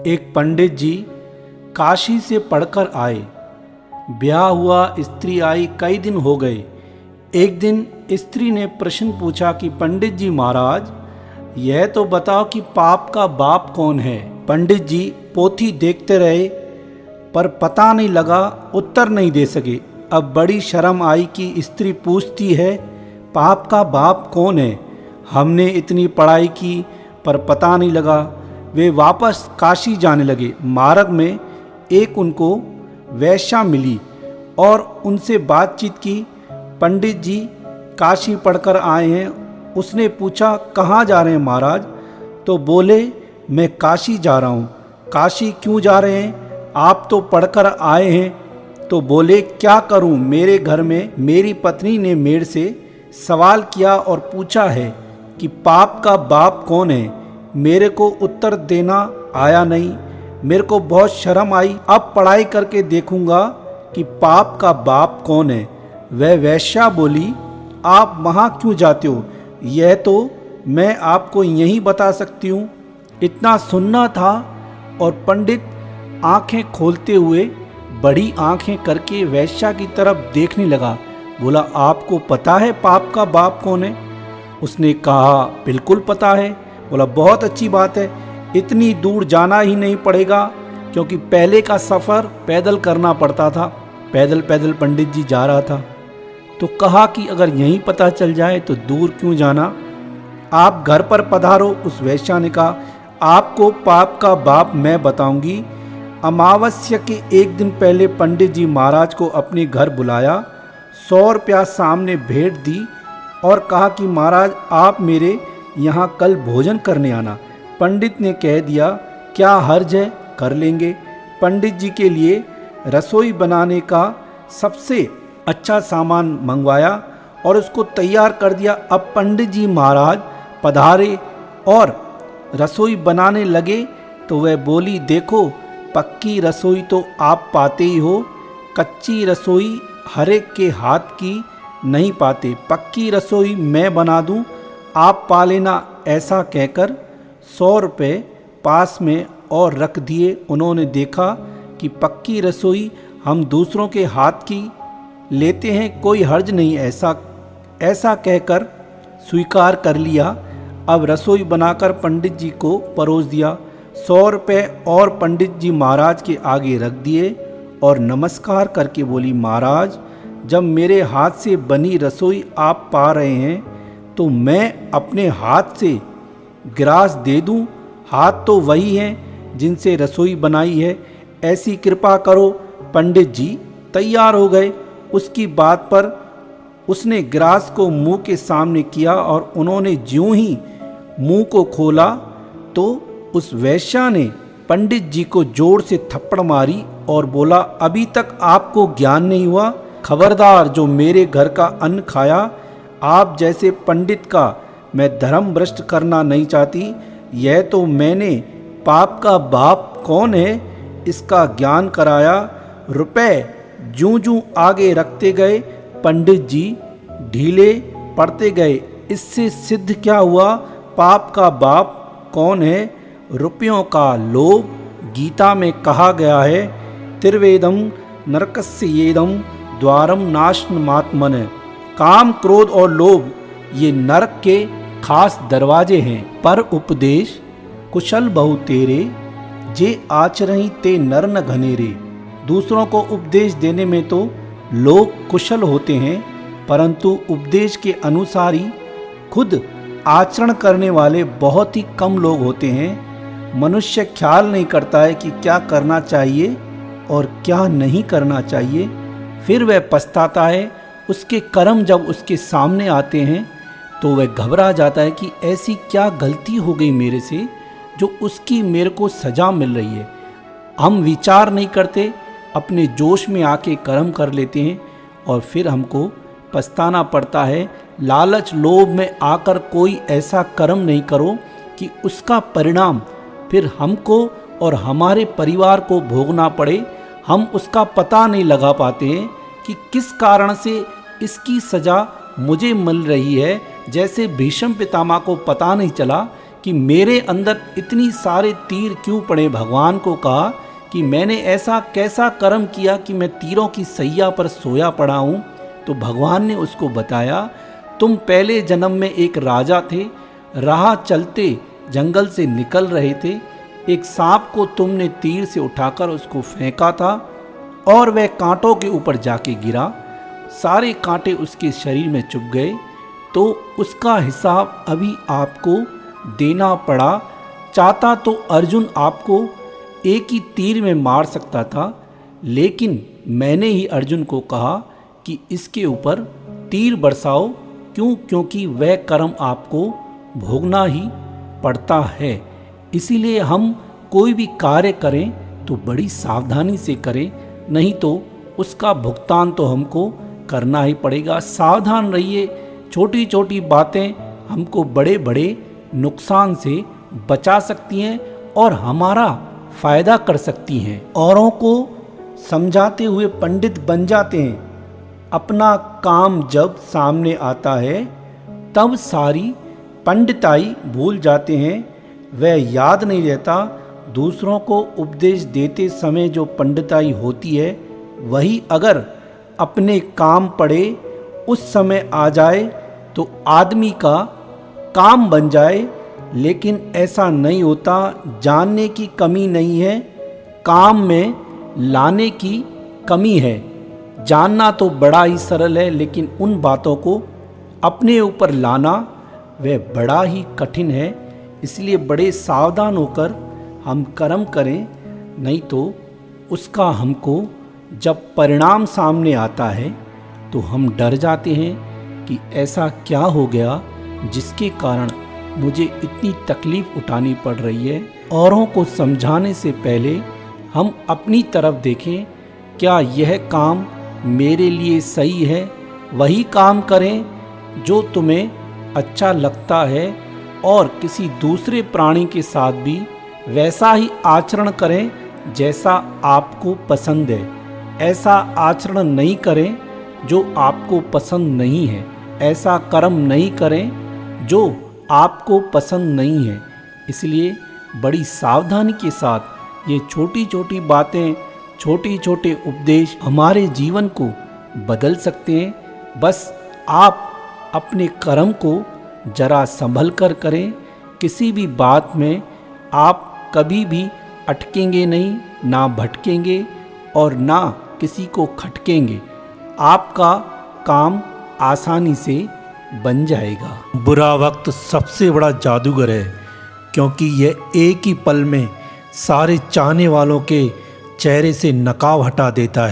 एक पंडित जी काशी से पढ़कर आए। ब्याह हुआ, स्त्री आई, कई दिन हो गए। एक दिन स्त्री ने प्रश्न पूछा कि पंडित जी महाराज, यह तो बताओ कि पाप का बाप कौन है। पंडित जी पोथी देखते रहे पर पता नहीं लगा, उत्तर नहीं दे सके। अब बड़ी शर्म आई कि स्त्री पूछती है, पाप का बाप कौन है। हमने इतनी पढ़ाई की पर पता नहीं लगा। वे वापस काशी जाने लगे। मार्ग में एक उनको वैश्या मिली और उनसे बातचीत की। पंडित जी काशी पढ़कर आए हैं। उसने पूछा, कहाँ जा रहे हैं महाराज? तो बोले, मैं काशी जा रहा हूँ। काशी क्यों जा रहे हैं? आप तो पढ़कर आए हैं। तो बोले, क्या करूँ, मेरे घर में मेरी पत्नी ने मेरे से सवाल किया और पूछा है कि पाप का बाप कौन है। मेरे को उत्तर देना आया नहीं। मेरे को बहुत शर्म आई। अब पढ़ाई करके देखूंगा कि पाप का बाप कौन है। वह वैश्या बोली, आप वहाँ क्यों जाते हो? यह तो मैं आपको यहीं बता सकती हूँ। इतना सुनना था और पंडित आंखें खोलते हुए बड़ी आंखें करके वैश्या की तरफ देखने लगा। बोला, आपको पता है पाप का बाप कौन है? उसने कहा, बिल्कुल पता है। बोला, बहुत अच्छी बात है। इतनी दूर जाना ही नहीं पड़ेगा, क्योंकि पहले का सफ़र पैदल करना पड़ता था। पैदल पैदल पंडित जी जा रहा था। तो कहा कि अगर यहीं पता चल जाए तो दूर क्यों जाना, आप घर पर पधारो। उस वैश्या ने कहा, आपको पाप का बाप मैं बताऊंगी। अमावस्या के एक दिन पहले पंडित जी महाराज को अपने घर बुलाया, 100 रुपया सामने भेंट दी और कहा कि महाराज आप मेरे यहाँ कल भोजन करने आना। पंडित ने कह दिया, क्या हर्ज है, कर लेंगे। पंडित जी के लिए रसोई बनाने का सबसे अच्छा सामान मंगवाया और उसको तैयार कर दिया। अब पंडित जी महाराज पधारे और रसोई बनाने लगे तो वह बोली, देखो पक्की रसोई तो आप पाते ही हो, कच्ची रसोई हर एक के हाथ की नहीं पाते। पक्की रसोई मैं बना दूं, आप पा लेना। ऐसा कहकर 100 रुपये पास में और रख दिए। उन्होंने देखा कि पक्की रसोई हम दूसरों के हाथ की लेते हैं, कोई हर्ज नहीं। ऐसा कहकर स्वीकार कर लिया। अब रसोई बनाकर पंडित जी को परोस दिया। 100 रुपये और पंडित जी महाराज के आगे रख दिए और नमस्कार करके बोली, महाराज जब मेरे हाथ से बनी रसोई आप पा रहे हैं तो मैं अपने हाथ से गिरास दे दूं। हाथ तो वही हैं जिनसे रसोई बनाई है, ऐसी कृपा करो। पंडित जी तैयार हो गए। उसकी बात पर उसने गिरास को मुंह के सामने किया और उन्होंने ज्यों ही मुंह को खोला तो उस वैश्या ने पंडित जी को जोर से थप्पड़ मारी और बोला, अभी तक आपको ज्ञान नहीं हुआ? खबरदार, जो मेरे घर का अन्न खाया, आप जैसे पंडित का मैं धर्म भ्रष्ट करना नहीं चाहती। यह तो मैंने पाप का बाप कौन है इसका ज्ञान कराया। रुपए जूं जूं आगे रखते गए पंडित जी ढीले पड़ते गए। इससे सिद्ध क्या हुआ? पाप का बाप कौन है? रुपयों का लोभ। गीता में कहा गया है, त्रिवेदम नरकस्य येदम द्वारम नाशनमात्मन। काम, क्रोध और लोभ ये नरक के खास दरवाजे हैं। पर उपदेश कुशल बहु तेरे, जे आचरहि ते नर न घनेरे। दूसरों को उपदेश देने में तो लोग कुशल होते हैं, परंतु उपदेश के अनुसार ही खुद आचरण करने वाले बहुत ही कम लोग होते हैं। मनुष्य ख्याल नहीं करता है कि क्या करना चाहिए और क्या नहीं करना चाहिए, फिर वह पछताता है। उसके कर्म जब उसके सामने आते हैं तो वह घबरा जाता है कि ऐसी क्या गलती हो गई मेरे से जो उसकी मेरे को सज़ा मिल रही है। हम विचार नहीं करते, अपने जोश में आके कर्म कर लेते हैं और फिर हमको पछताना पड़ता है। लालच लोभ में आकर कोई ऐसा कर्म नहीं करो कि उसका परिणाम फिर हमको और हमारे परिवार को भोगना पड़े। हम उसका पता नहीं लगा पाते हैं कि किस कारण से इसकी सज़ा मुझे मिल रही है। जैसे भीष्म पितामह को पता नहीं चला कि मेरे अंदर इतनी सारे तीर क्यों पड़े। भगवान को कहा कि मैंने ऐसा कैसा कर्म किया कि मैं तीरों की सैया पर सोया पड़ा हूँ। तो भगवान ने उसको बताया, तुम पहले जन्म में एक राजा थे, राह चलते जंगल से निकल रहे थे, एक सांप को तुमने तीर से उठाकर उसको फेंका था और वह कांटों के ऊपर जाके गिरा, सारे कांटे उसके शरीर में चुभ गए, तो उसका हिसाब अभी आपको देना पड़ा। चाहता तो अर्जुन आपको एक ही तीर में मार सकता था, लेकिन मैंने ही अर्जुन को कहा कि इसके ऊपर तीर बरसाओ। क्यों? क्योंकि वह कर्म आपको भोगना ही पड़ता है। इसीलिए हम कोई भी कार्य करें तो बड़ी सावधानी से करें, नहीं तो उसका भुगतान तो हमको करना ही पड़ेगा। सावधान रहिए, छोटी छोटी बातें हमको बड़े बड़े नुकसान से बचा सकती हैं और हमारा फायदा कर सकती हैं। औरों को समझाते हुए पंडित बन जाते हैं, अपना काम जब सामने आता है तब सारी पंडिताई भूल जाते हैं। वह याद नहीं रहता दूसरों को उपदेश देते समय जो पंडिताई होती है, वही अगर अपने काम पड़े उस समय आ जाए तो आदमी का काम बन जाए। लेकिन ऐसा नहीं होता। जानने की कमी नहीं है, काम में लाने की कमी है। जानना तो बड़ा ही सरल है, लेकिन उन बातों को अपने ऊपर लाना वह बड़ा ही कठिन है। इसलिए बड़े सावधान होकर हम कर्म करें, नहीं तो उसका हमको जब परिणाम सामने आता है तो हम डर जाते हैं कि ऐसा क्या हो गया जिसके कारण मुझे इतनी तकलीफ़ उठानी पड़ रही है। औरों को समझाने से पहले हम अपनी तरफ देखें, क्या यह काम मेरे लिए सही है। वही काम करें जो तुम्हें अच्छा लगता है और किसी दूसरे प्राणी के साथ भी वैसा ही आचरण करें जैसा आपको पसंद है। ऐसा आचरण नहीं करें जो आपको पसंद नहीं है। ऐसा कर्म नहीं करें जो आपको पसंद नहीं है। इसलिए बड़ी सावधानी के साथ ये छोटी छोटी बातें, छोटे छोटे उपदेश हमारे जीवन को बदल सकते हैं। बस आप अपने कर्म को जरा संभल कर करें। किसी भी बात में आप कभी भी अटकेंगे नहीं, ना भटकेंगे और ना किसी को खटकेंगे। आपका काम आसानी से बन जाएगा। बुरा वक्त सबसे बड़ा जादूगर है, क्योंकि यह एक ही पल में सारे चाहने वालों के चेहरे से नकाब हटा देता है।